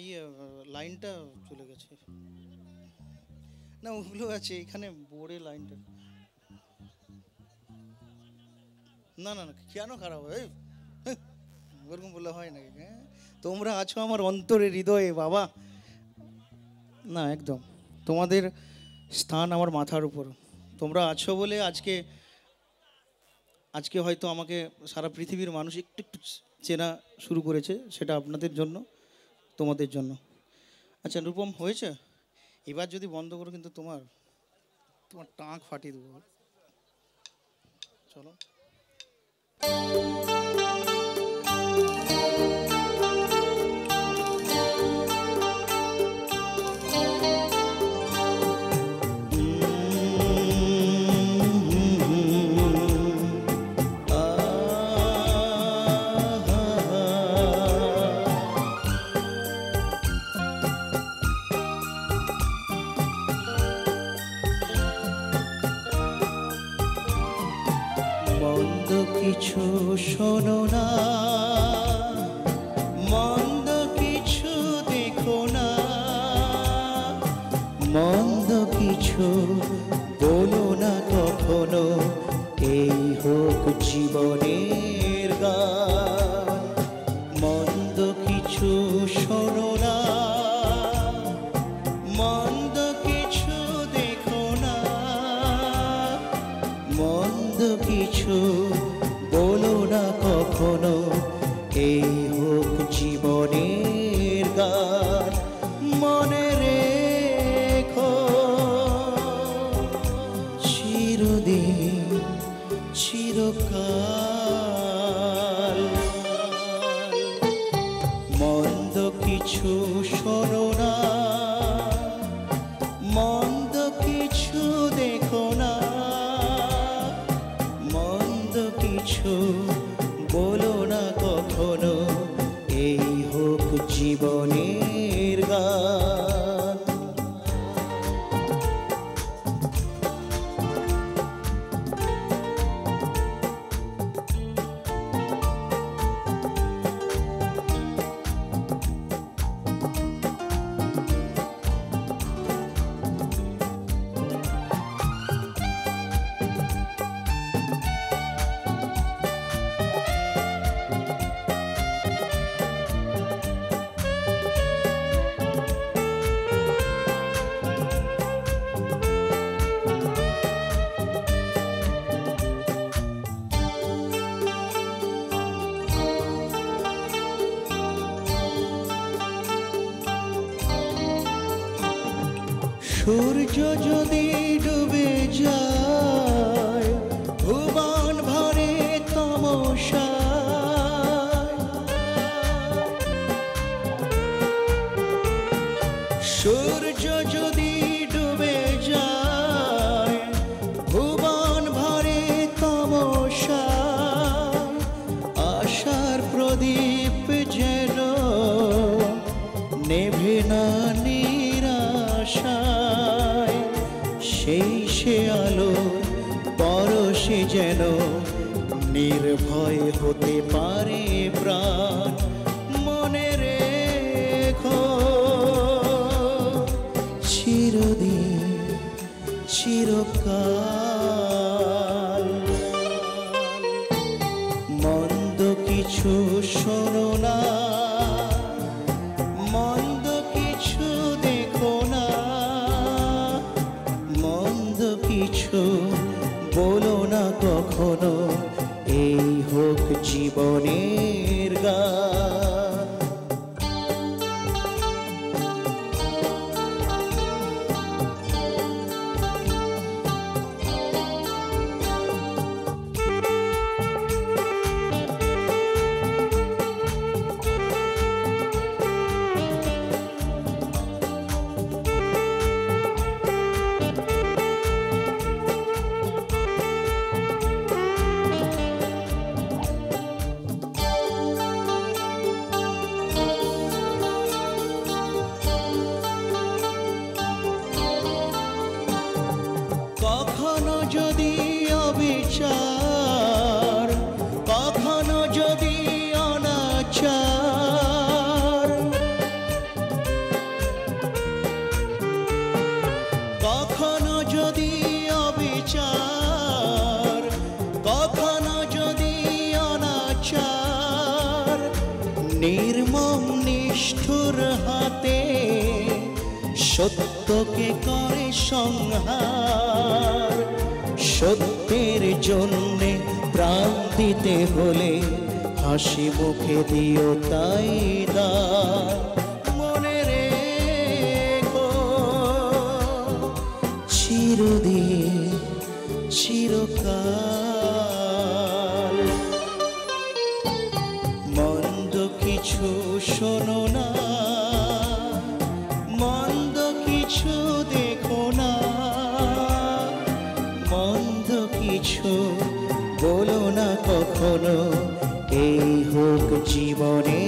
ইয়ে লাইনটা চলে গেছে। না ওগুলো আছে এখানে বোর্ডে লাইনটা। না না না কেন খারাপ হয় ওরকম বললে হয় নাকি? হ্যাঁ তোমরা আছো আমার অন্তরে হৃদয়ে বাবা। না একদম তোমাদের স্থান আমার মাথার উপর। তোমরা আছো বলে আজকে আজকে হয়তো আমাকে সারা পৃথিবীর মানুষ একটু একটু চেনা শুরু করেছে, সেটা আপনাদের জন্য, তোমাদের জন্য। আচ্ছা রূপম হয়েছে, এবার যদি বন্ধ করো কিন্তু তোমার তোমার টাক ফাটিয়ে দেবো। চলো মন্দ কিছু শোনো না, মন্দ কিছু দেখো না, মন্দ কিছু বলো না কখনো, এই হোক জীবনের গান। মন্দ কিছু শোনো না, মন্দ কিছু দেখো না, মন্দ কিছু বলো না কখনো, এই হোক জীবনের গান। মনে রেখো চিরদিন চিরকাল। মন্দ কিছু শোনো না, মন্দ কিছু দেখো না, মন্দ কিছু বলো না কখনো, এই হোক জীবনের গান। সূর্য যদি ডুবে যায় ভুবন ভরে তমসায়, সূর্য যদি ডুবে যায় ভুবন ভরে তমসায়, আশার প্রদীপ যেন নেভে না নিরাশায়, সেই সে আলো পরশে যেন নির্ভয় হতে পারে প্রাণ। মনে রেখো চিরদিন চিরকাল। মন্দ কিছু শোনো না, মন্দ কিছু দেখো না, মন্দ কিছু বলো না কখনো, এই হোক জীবনের গান। কখনো যদি অবিচার, কখনো যদি অনাচার, নির্মম নিষ্ঠুর হাতে সত্যকে করে সংহার। সত্যের জন্যে প্রাণ দিতে হলে হাসি মুখে দিও তাই দান। মনে রেখো চিরদিন চিরকাল। মন্দ কিছু শোনো না, মন্দ কিছু দেখো না, মন্দ কিছু বলো না কখনো। এই হোক জীবনে